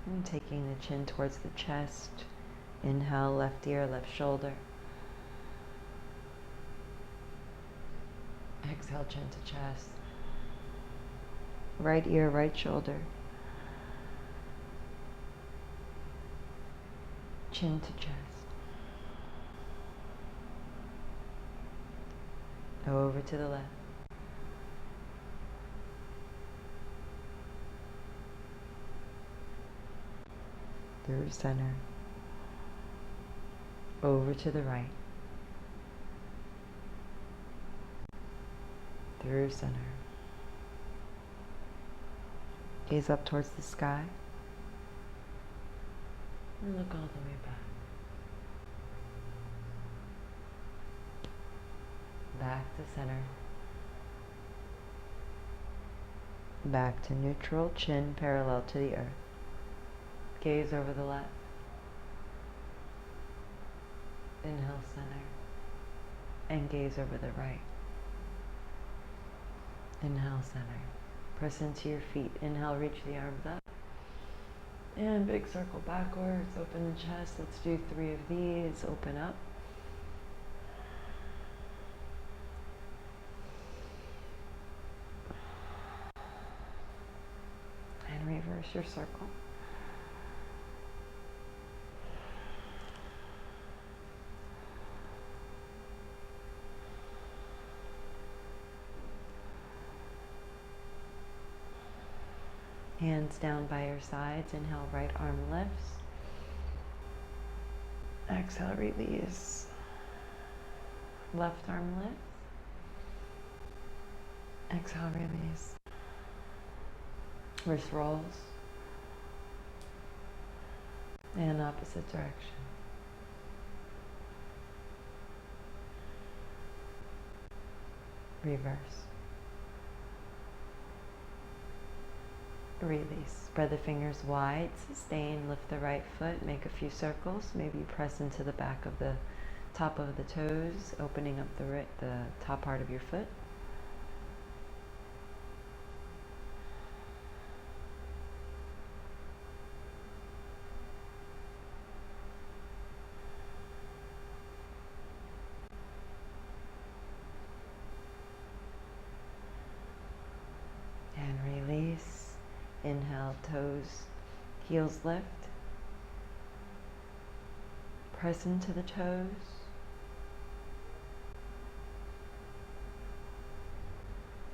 And taking the chin towards the chest. Inhale, left ear, left shoulder. Exhale, chin to chest. Right ear, right shoulder. Chin to chest. Over to the left. Through center. Over to the right. Through center. Gaze up towards the sky. And look all the way back. Back to center. Back to neutral, chin parallel to the earth. Gaze over the left. Inhale, center. And gaze over the right. Inhale, center. Press into your feet. Inhale, reach the arms up. And big circle backwards. Open the chest. Let's do 3 of these. Open up. And reverse your circle. Hands down by your sides. Inhale, right arm lifts. Exhale, release. Left arm lifts. Exhale, release. Wrist rolls. And opposite direction. Reverse. Release. Spread the fingers wide, sustain, lift the right foot, make a few circles. Maybe you press into the back of the top of the toes, opening up the top part of your foot. And release. Inhale, toes, heels lift. Press into the toes.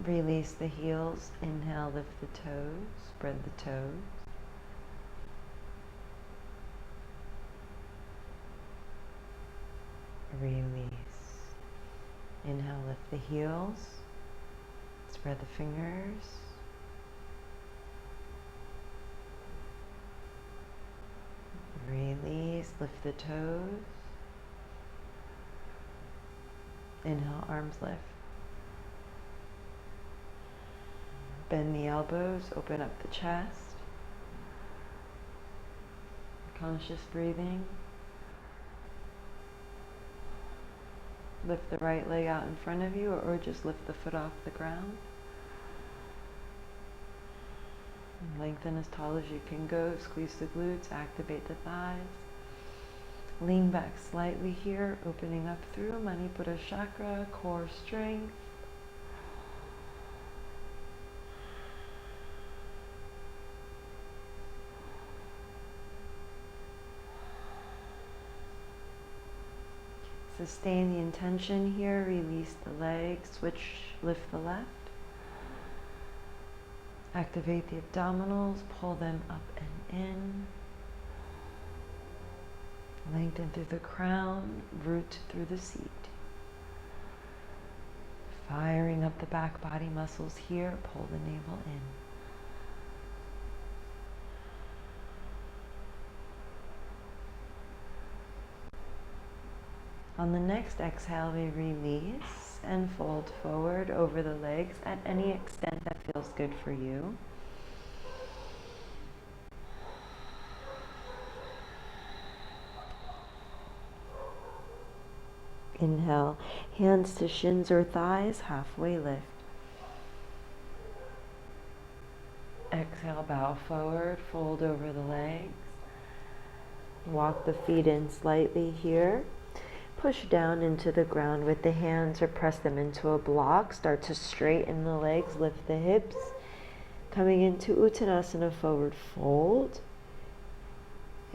Release the heels. Inhale, lift the toes, spread the toes. Release. Inhale, lift the heels, spread the fingers. Release, lift the toes. Inhale, arms lift. Bend the elbows, open up the chest. Conscious breathing. Lift the right leg out in front of you, or just lift the foot off the ground. Lengthen as tall as you can go. Squeeze the glutes, activate the thighs. Lean back slightly here, opening up through Manipura chakra, core strength. Sustain the intention here, release the legs, switch, lift the left. Activate the abdominals, pull them up and in. Lengthen through the crown, root through the seat. Firing up the back body muscles here, pull the navel in. On the next exhale, we release and fold forward over the legs at any extent that feels good for you. Inhale, hands to shins or thighs, halfway lift. Exhale. exhale, bow forward, fold over the legs. Walk the feet in slightly here. Push down into the ground with the hands or press them into a block. Start to straighten the legs, lift the hips. Coming into Uttanasana, forward fold.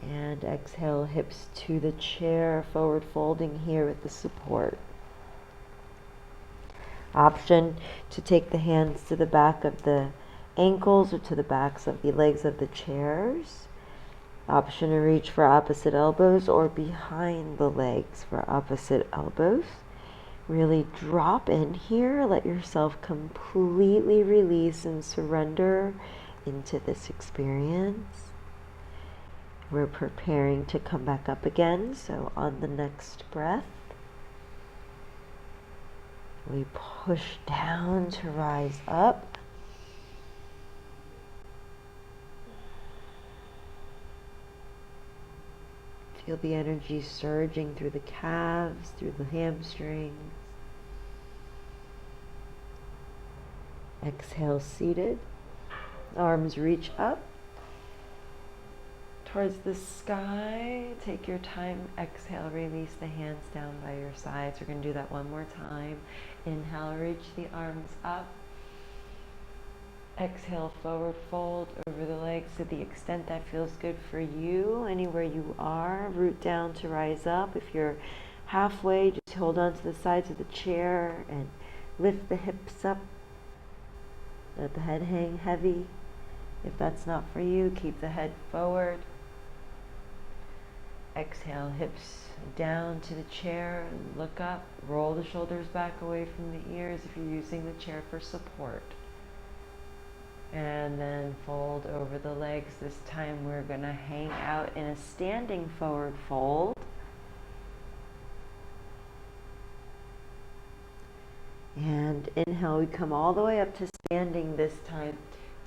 And exhale, hips to the chair, forward folding here with the support. Option to take the hands to the back of the ankles or to the backs of the legs of the chairs. Option to reach for opposite elbows or behind the legs for opposite elbows. Really drop in here. Let yourself completely release and surrender into this experience. We're preparing to come back up again, so on the next breath, we push down to rise up. Feel the energy surging through the calves, through the hamstrings. Exhale, seated. Arms reach up towards the sky. Take your time. Exhale, release the hands down by your sides. We're going to do that one more time. Inhale, reach the arms up. Exhale, forward fold over the legs to the extent that feels good for you. Anywhere you are, root down to rise up. If you're halfway, just hold on to the sides of the chair and lift the hips up. Let the head hang heavy. If that's not for you, keep the head forward. Exhale, hips down to the chair, look up, roll the shoulders back away from the ears if you're using the chair for support. And then fold over the legs. This time we're going to hang out in a standing forward fold. And inhale, we come all the way up to standing this time.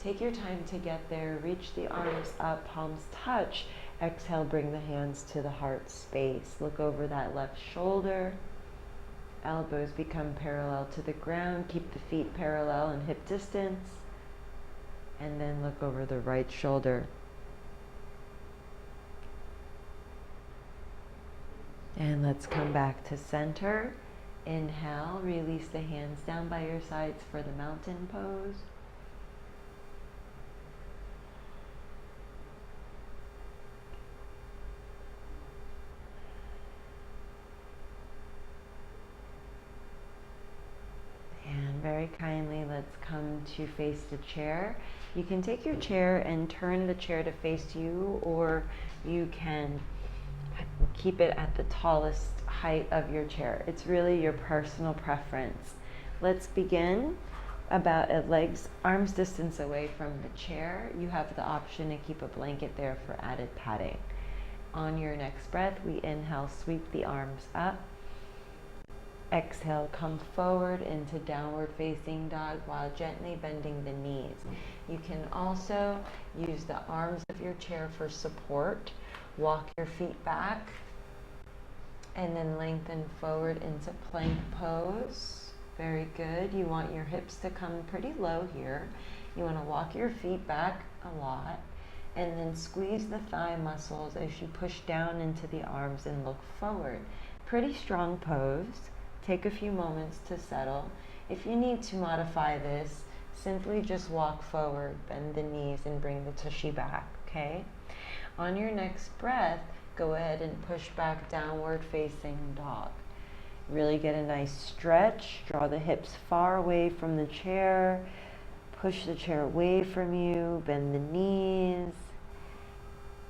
Take your time to get there. Reach the arms up, palms touch. Exhale, bring the hands to the heart space. Look over that left shoulder. Elbows become parallel to the ground. Keep the feet parallel in hip distance. And then look over the right shoulder. And let's come back to center. Inhale, release the hands down by your sides for the mountain pose. And very kindly, let's come to face the chair. You can take your chair and turn the chair to face you, or you can keep it at the tallest height of your chair. It's really your personal preference. Let's begin about a legs, arms distance away from the chair. You have the option to keep a blanket there for added padding. On your next breath, we inhale, sweep the arms up. Exhale, come forward into downward facing dog while gently bending the knees. You can also use the arms of your chair for support. Walk your feet back and then lengthen forward into plank pose. Very good. You want your hips to come pretty low here. You want to walk your feet back a lot and then squeeze the thigh muscles as you push down into the arms and look forward. Pretty strong pose. Take a few moments to settle. If you need to modify this, simply just walk forward, bend the knees, and bring the tushy back, okay? On your next breath, go ahead and push back, downward facing dog. Really get a nice stretch. Draw the hips far away from the chair. Push the chair away from you. Bend the knees.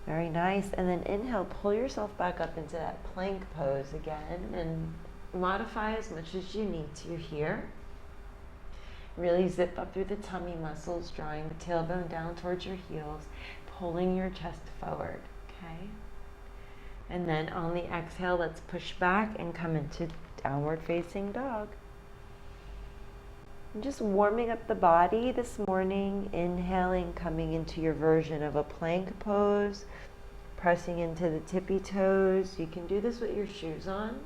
Very nice. And then inhale, pull yourself back up into that plank pose again and modify as much as you need to here. Really zip up through the tummy muscles, drawing the tailbone down towards your heels, pulling your chest forward, okay? And then on the exhale, let's push back and come into downward facing dog. And just warming up the body this morning, inhaling, coming into your version of a plank pose, pressing into the tippy toes. You can do this with your shoes on.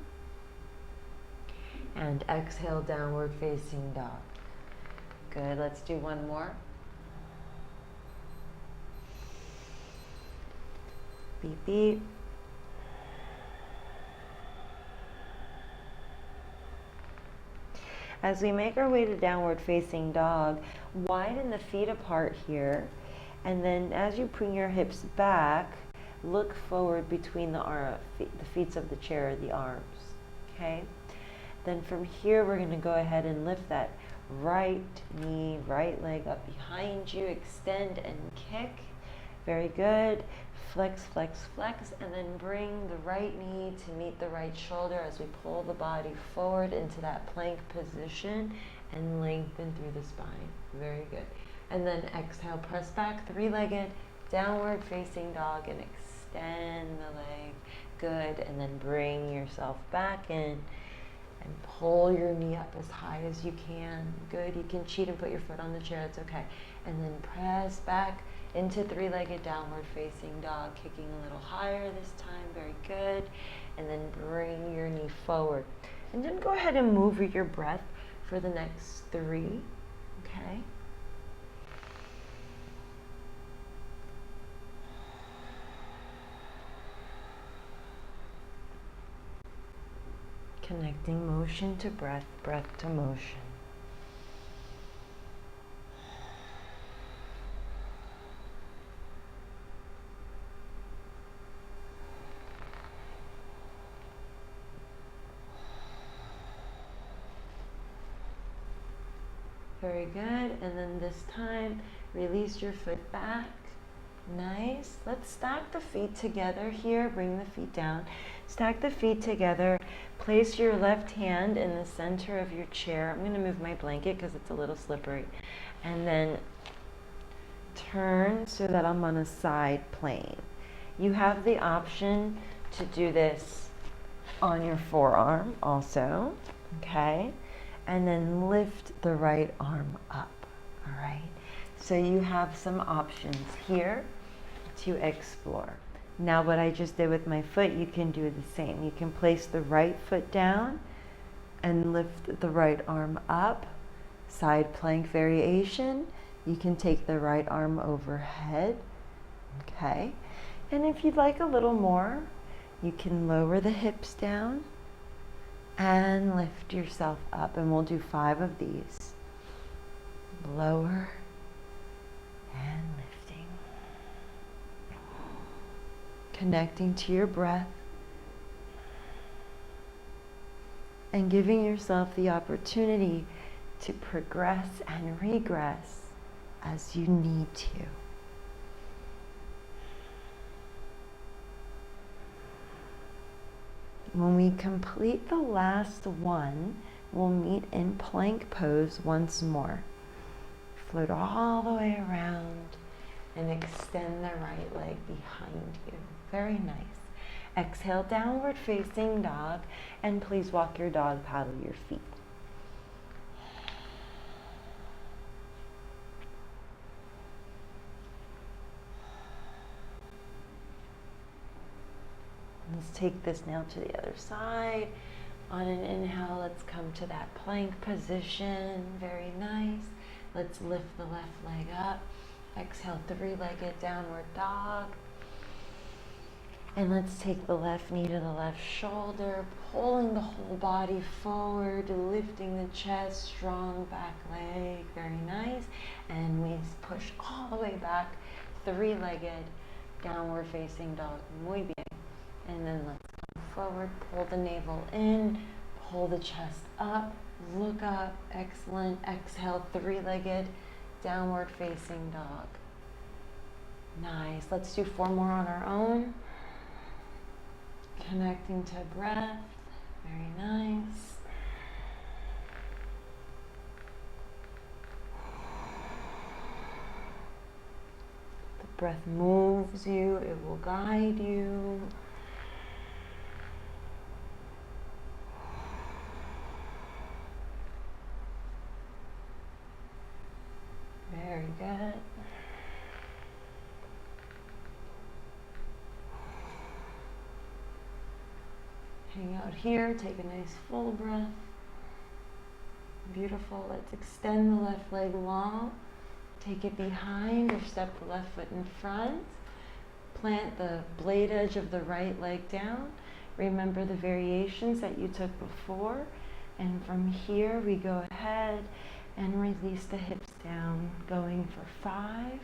And exhale, downward facing dog. Good, let's do one more. Beep, beep. As we make our way to downward facing dog, widen the feet apart here. And then as you bring your hips back, look forward between the feet of the chair, the arms, okay? Then from here, we're gonna go ahead and lift that right knee, right leg up behind you, extend and kick. Very good. Flex, flex, flex, and then bring the right knee to meet the right shoulder as we pull the body forward into that plank position and lengthen through the spine. Very good. And then exhale, press back, three-legged, downward facing dog, and extend the leg. Good. And then bring yourself back in and pull your knee up as high as you can. Good. You can cheat and put your foot on the chair. It's okay. And then press back into three-legged downward facing dog, kicking a little higher this time. Very good. And then bring your knee forward. And then go ahead and move your breath for the next 3. Okay. Connecting motion to breath, breath to motion. Very good. And then this time, release your foot back. Nice. Let's stack the feet together here. Bring the feet down. Stack the feet together. Place your left hand in the center of your chair. I'm going to move my blanket because it's a little slippery. And then turn so that I'm on a side plane. You have the option to do this on your forearm also. Okay. And then lift the right arm up. All right. So you have some options here to explore. Now what I just did with my foot, you can do the same. You can place the right foot down and lift the right arm up. Side plank variation. You can take the right arm overhead. Okay. And if you'd like a little more, you can lower the hips down and lift yourself up. And we'll do 5 of these. Lower and lifting. Connecting to your breath and giving yourself the opportunity to progress and regress as you need to. When we complete the last one, we'll meet in plank pose once more. Float all the way around and extend the right leg behind you. Very nice. Exhale, downward facing dog, and please walk your dog, paddle your feet. Let's take this now to the other side. On an inhale, let's come to that plank position. Very nice. Let's lift the left leg up. Exhale, three-legged downward dog. And let's take the left knee to the left shoulder, pulling the whole body forward, lifting the chest, strong back leg. Very nice. And we push all the way back, three-legged downward facing dog. Muy bien. And then let's come forward, pull the navel in, pull the chest up, look up, excellent. Exhale, three-legged, downward facing dog. Nice. Let's do 4 more on our own. Connecting to breath. Very nice. The breath moves you, it will guide you. Very good. Hang out here, take a nice full breath. Beautiful. Let's extend the left leg long. Take it behind or step the left foot in front. plant the blade edge of the right leg down. Remember the variations that you took before. And from here we go ahead and release the hips down, going for 5.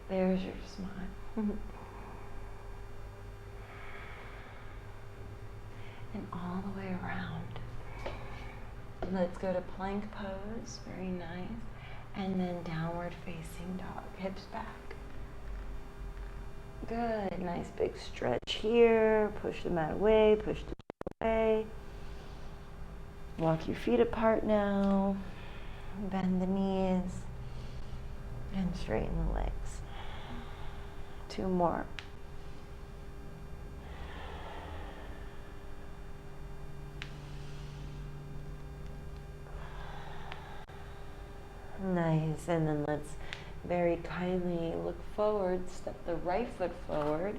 There's your smile. And all the way around. Let's go to plank pose, very nice. And then downward facing dog, hips back. Good, nice big stretch here. Push the mat away, push the mat away. Walk your feet apart now. Bend the knees and straighten the legs. 2 more. Nice, and then let's very kindly look forward, step the right foot forward,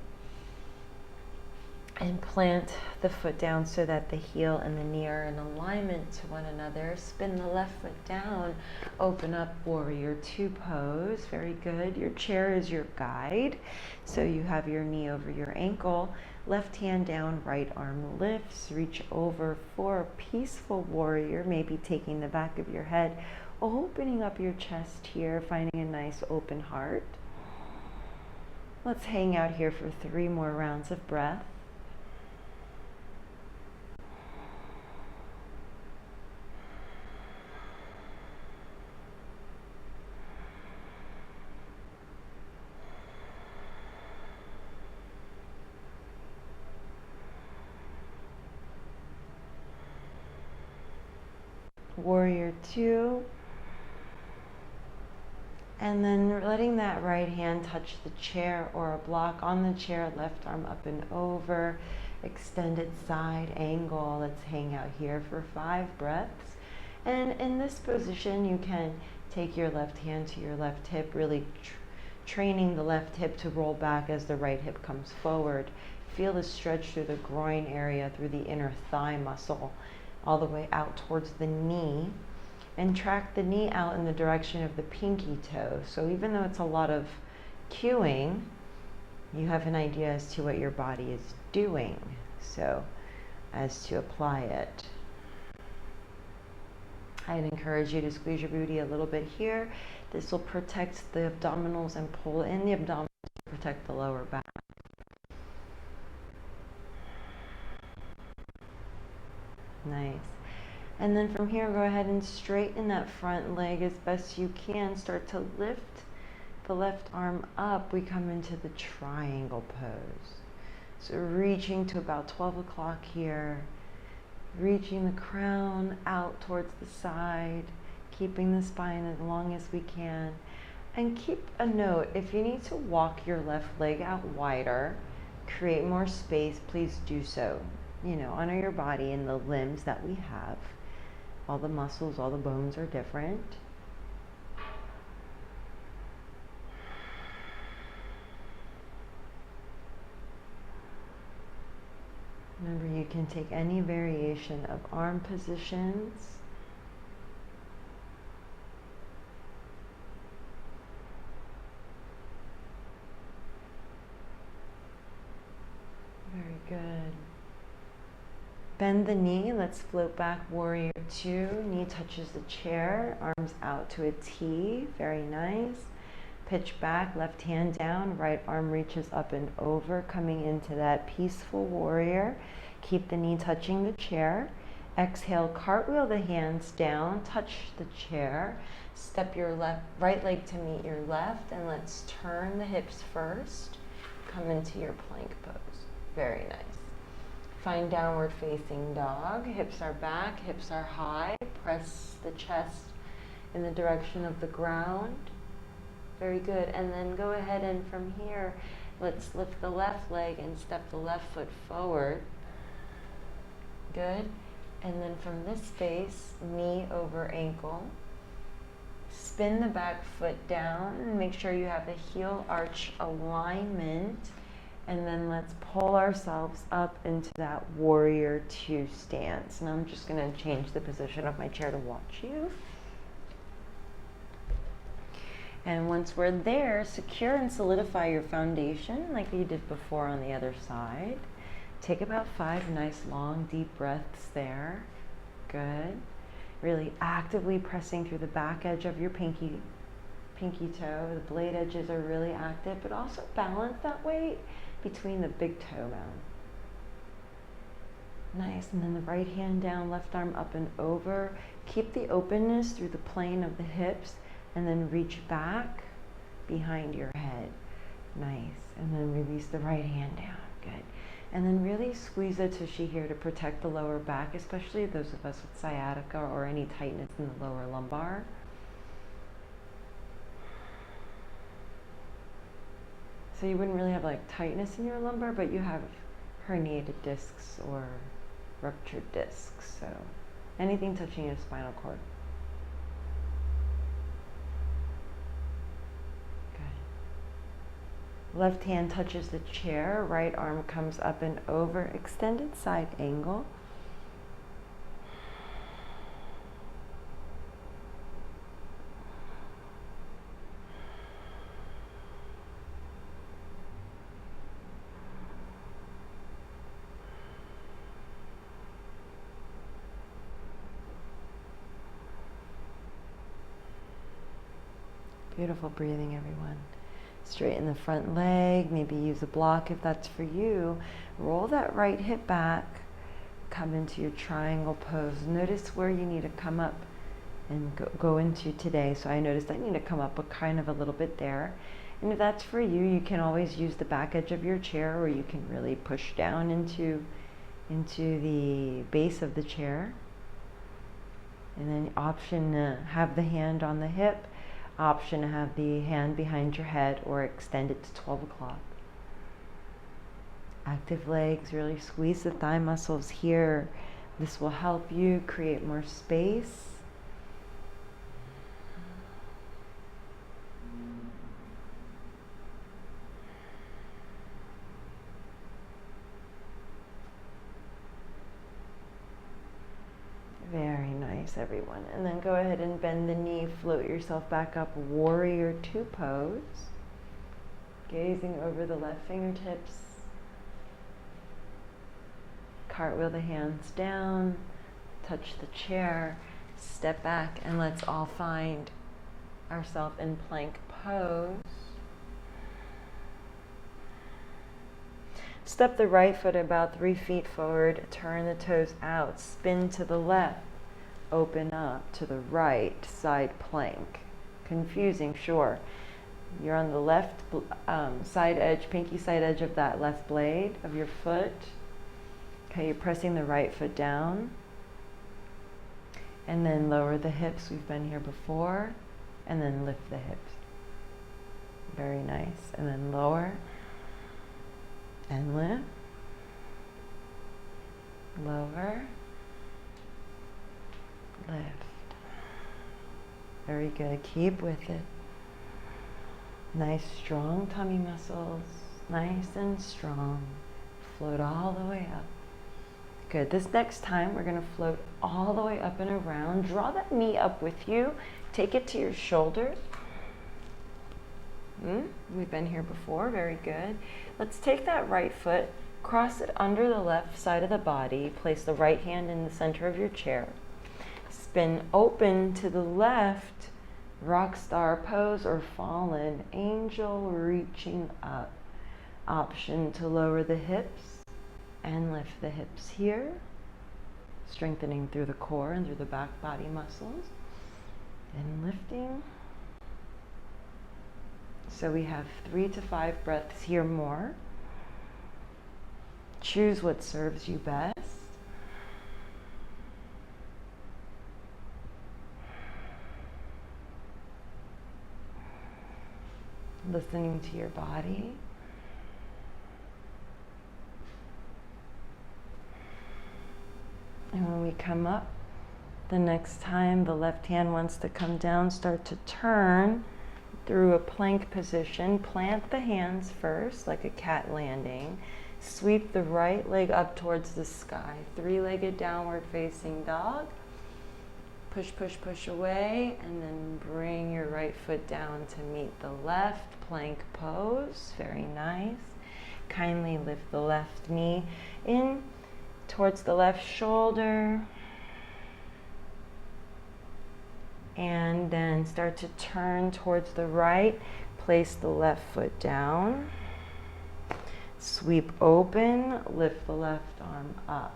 and plant the foot down so that the heel and the knee are in alignment to one another. Spin the left foot down, open up warrior 2 pose, very good. Your chair is your guide, so you have your knee over your ankle, left hand down, right arm lifts, reach over for a peaceful warrior, maybe taking the back of your head, opening up your chest here, finding a nice open heart. Let's hang out here for 3 more rounds of breath. Warrior 2. And then letting that right hand touch the chair or a block on the chair, left arm up and over, extended side angle. Let's hang out here for 5 breaths. And in this position, you can take your left hand to your left hip, really training the left hip to roll back as the right hip comes forward. Feel the stretch through the groin area, through the inner thigh muscle, all the way out towards the knee. And track the knee out in the direction of the pinky toe. So even though it's a lot of cueing, you have an idea as to what your body is doing, so as to apply it. I'd encourage you to squeeze your booty a little bit here. This will protect the abdominals and pull in the abdominals to protect the lower back. Nice. And then from here, go ahead and straighten that front leg as best you can. Start to lift the left arm up. We come into the triangle pose. So reaching to about 12 o'clock here. Reaching the crown out towards the side. Keeping the spine as long as we can. And keep a note, if you need to walk your left leg out wider, create more space, please do so. You know, honor your body and the limbs that we have. All the muscles, all the bones are different. Remember, you can take any variation of arm positions. Very good. Bend the knee, let's float back, warrior 2. Knee touches the chair, arms out to a T, very nice. Pitch back, left hand down, right arm reaches up and over, coming into that peaceful warrior. Keep the knee touching the chair. Exhale, cartwheel the hands down, touch the chair. Step your right leg to meet your left, and let's turn the hips first. Come into your plank pose, very nice. Find downward facing dog. Hips are back, hips are high. Press the chest in the direction of the ground. Very good. And then go ahead and from here, let's lift the left leg and step the left foot forward. Good. And then from this space, knee over ankle. Spin the back foot down and make sure you have the heel arch alignment. And then let's pull ourselves up into that warrior two stance. And I'm just going to change the position of my chair to watch you. And once we're there, secure and solidify your foundation like you did before on the other side. Take about 5 nice long deep breaths there. Good. Really actively pressing through the back edge of your pinky toe. The blade edges are really active, but also balance that weight between the big toe mound. Nice. And then the right hand down, left arm up and over. Keep the openness through the plane of the hips, and then reach back behind your head. Nice. And then release the right hand down. Good. And then really squeeze the tushy here to protect the lower back, especially those of us with sciatica or any tightness in the lower lumbar. So you wouldn't really have like tightness in your lumbar, but you have herniated discs or ruptured discs. So anything touching your spinal cord. Left hand touches the chair, right arm comes up and over, extended side angle. Beautiful breathing, everyone. Straighten the front leg, maybe use a block if that's for you. Roll that right hip back, come into your triangle pose. Notice where you need to come up and go into today. So I noticed I need to come up kind of a little bit there. And if that's for you, you can always use the back edge of your chair, or you can really push down into the base of the chair. And then option have the hand on the hip. Option to have the hand behind your head or extend it to 12 o'clock. Active legs, really squeeze the thigh muscles here. This will help you create more space. Very nice, everyone. And then go ahead and bend the knee, float yourself back up, warrior two pose. Gazing over the left fingertips. Cartwheel the hands down, touch the chair, step back, and let's all find ourselves in plank pose. Step the right foot about 3 feet forward, turn the toes out, spin to the left, open up to the right, side plank. Confusing, sure. You're on the left side edge, pinky side edge of that left blade of your foot. Okay, you're pressing the right foot down. And then lower the hips, we've been here before. And then lift the hips. Very nice. And then lower. And lift, lower, lift. Very good. Keep with it. Nice, strong tummy muscles. Nice and strong. Float all the way up. Good. This next time, we're going to float all the way up and around. Draw that knee up with you. Take it to your shoulders. We've been here before. Very good. Let's take that right foot, cross it under the left side of the body, place the right hand in the center of your chair. Spin open to the left, rock star pose or fallen angel, reaching up. Option to lower the hips and lift the hips here, strengthening through the core and through the back body muscles, and lifting. So we have 3 to 5 breaths here more. Choose what serves you best. Listening to your body. And when we come up. The next time the left hand wants to come down, start to turn through a plank position. Plant the hands first, like a cat landing. Sweep the right leg up towards the sky. Three-legged downward facing dog. Push, push, push away, and then bring your right foot down to meet the left. Plank pose, very nice. Kindly lift the left knee in towards the left shoulder. And then start to turn towards the right. Place the left foot down. Sweep open, lift the left arm up.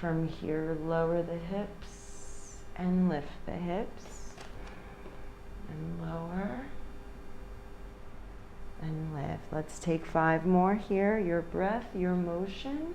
From here, lower the hips and lift the hips. And lower and lift. Let's take 5 more here. Your breath, your motion.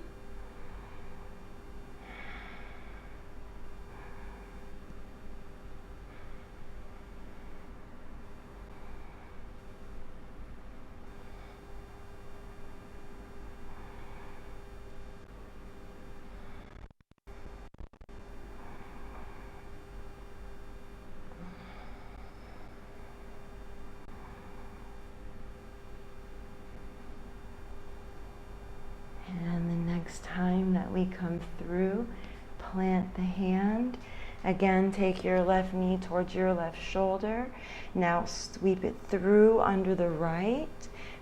Next time that we come through, plant the hand. Again, take your left knee towards your left shoulder. Now sweep it through under the right.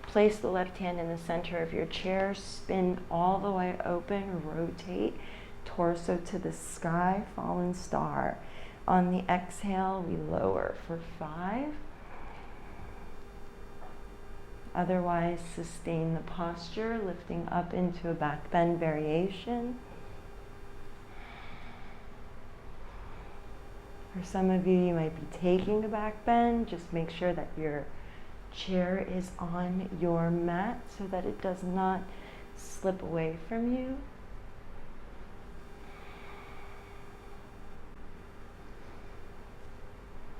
Place the left hand in the center of your chair. Spin all the way open. Rotate. Torso to the sky. Fallen star. On the exhale, we lower for 5. Otherwise, sustain the posture, lifting up into a back bend variation. For some of you, you might be taking a back bend. Just make sure that your chair is on your mat so that it does not slip away from you.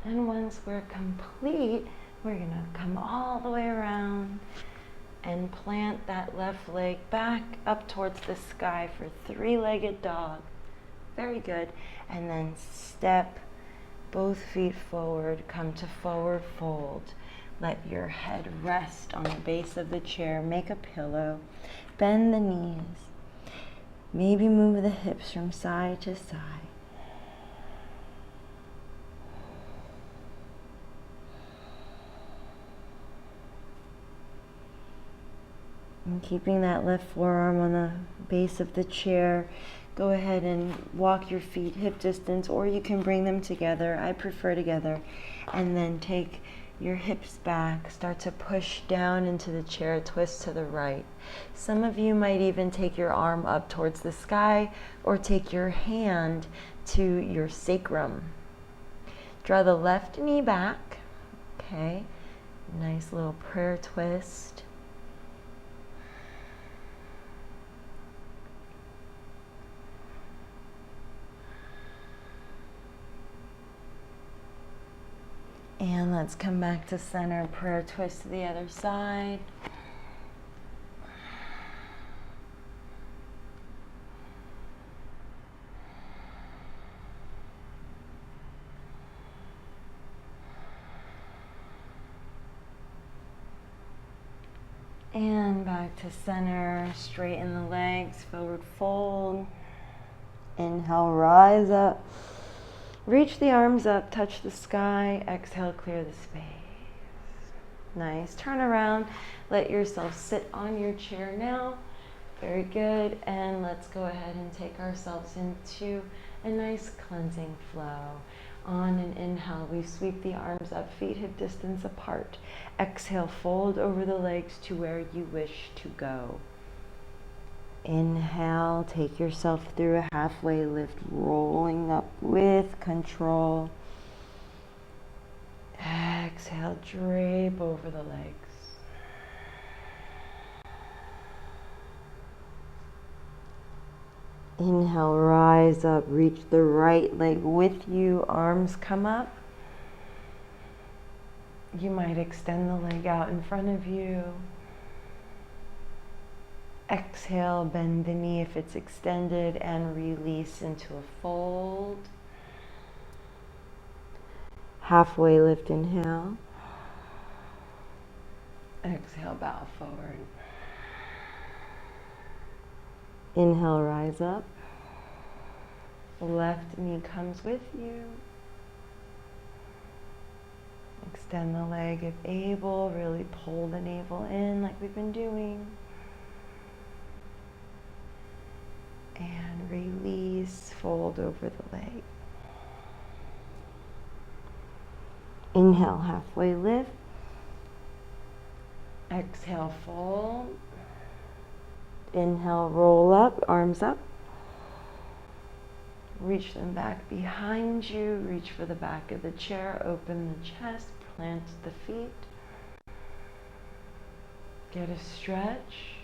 And once we're complete, we're going to come all the way around and plant that left leg back up towards the sky for three-legged dog. Very good. And then step both feet forward, come to forward fold. Let your head rest on the base of the chair. Make a pillow. Bend the knees. Maybe move the hips from side to side. And keeping that left forearm on the base of the chair, go ahead and walk your feet hip distance, or you can bring them together. I prefer together. And then take your hips back. Start to push down into the chair, twist to the right. Some of you might even take your arm up towards the sky or take your hand to your sacrum. Draw the left knee back. Okay, nice little prayer twist. And let's come back to center, prayer twist to the other side. And back to center, straighten the legs, forward fold. Inhale, rise up. Reach the arms up, touch the sky. Exhale, clear the space. Nice. Turn around. Let yourself sit on your chair now. Very good. And let's go ahead and take ourselves into a nice cleansing flow. On an inhale, we sweep the arms up, feet hip distance apart. Exhale, fold over the legs to where you wish to go. Inhale, take yourself through a halfway lift, rolling up with control. Exhale, drape over the legs. Inhale, rise up, reach the right leg with you, arms come up. You might extend the leg out in front of you. Exhale, bend the knee if it's extended and release into a fold. Halfway lift, inhale. Exhale, bow forward. Inhale, rise up. Left knee comes with you. Extend the leg if able. Really pull the navel in like we've been doing. And release, fold over the leg. Inhale, halfway lift. Exhale, fold. Inhale, roll up, arms up. Reach them back behind you. Reach for the back of the chair. Open the chest. Plant the feet. Get a stretch.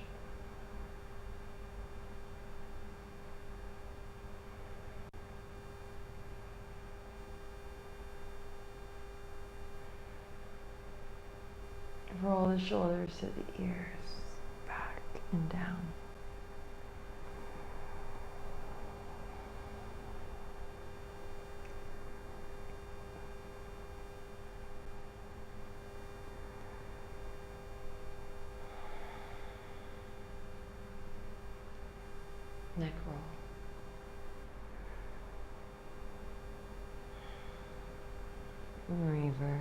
Roll the shoulders to the ears, back and down. Neck roll. Reverse.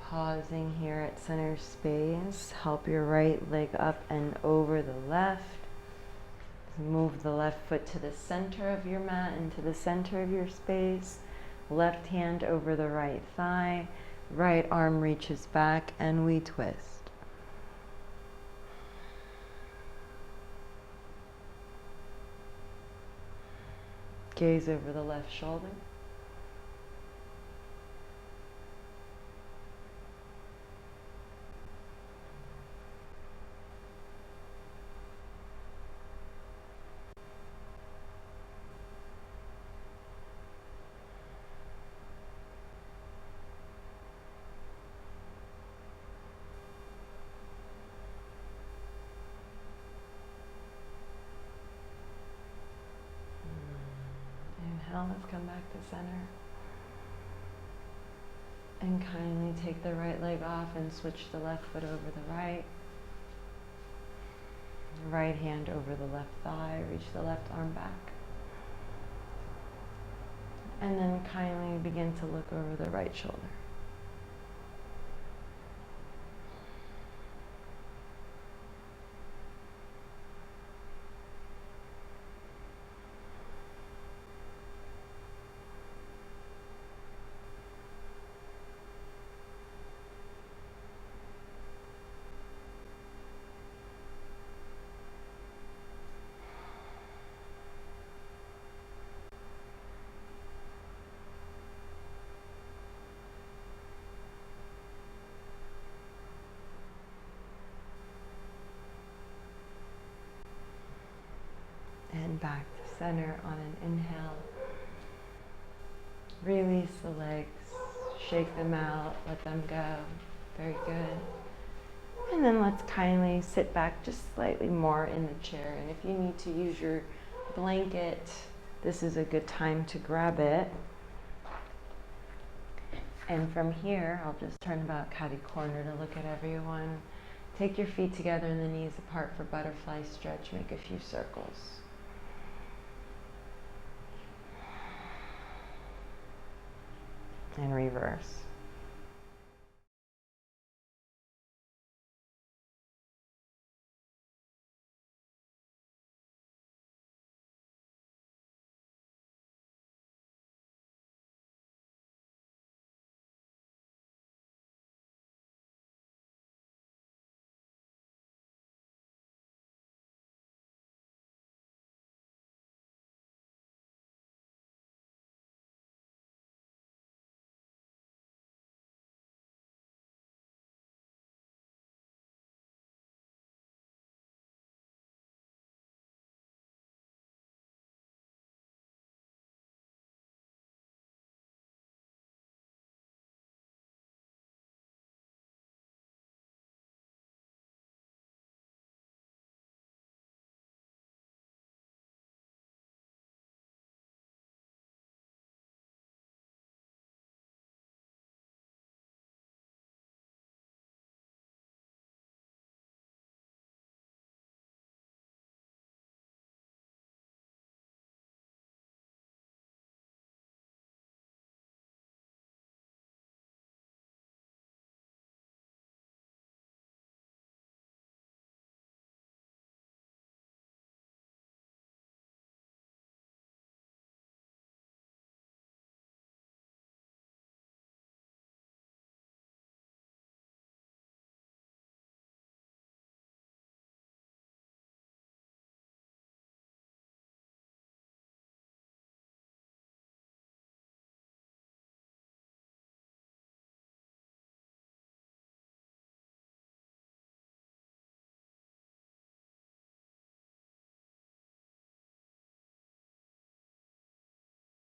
Pausing here at center space. Help your right leg up and over the left. Move the left foot to the center of your mat, into the center of your space. Left hand over the right thigh. Right arm reaches back and we twist. Gaze over the left shoulder. Inhale, let's come back to center. And kindly take the right leg off and switch the left foot over the right. Right hand over the left thigh, reach the left arm back. And then kindly begin to look over the right shoulder. And back to center on an inhale. Release the legs, shake them out, let them go. Very good. And then let's kindly sit back just slightly more in the chair. And if you need to use your blanket, this is a good time to grab it. And from here, I'll just turn about catty corner to look at everyone. Take your feet together and the knees apart for butterfly stretch. Make a few circles. And reverse.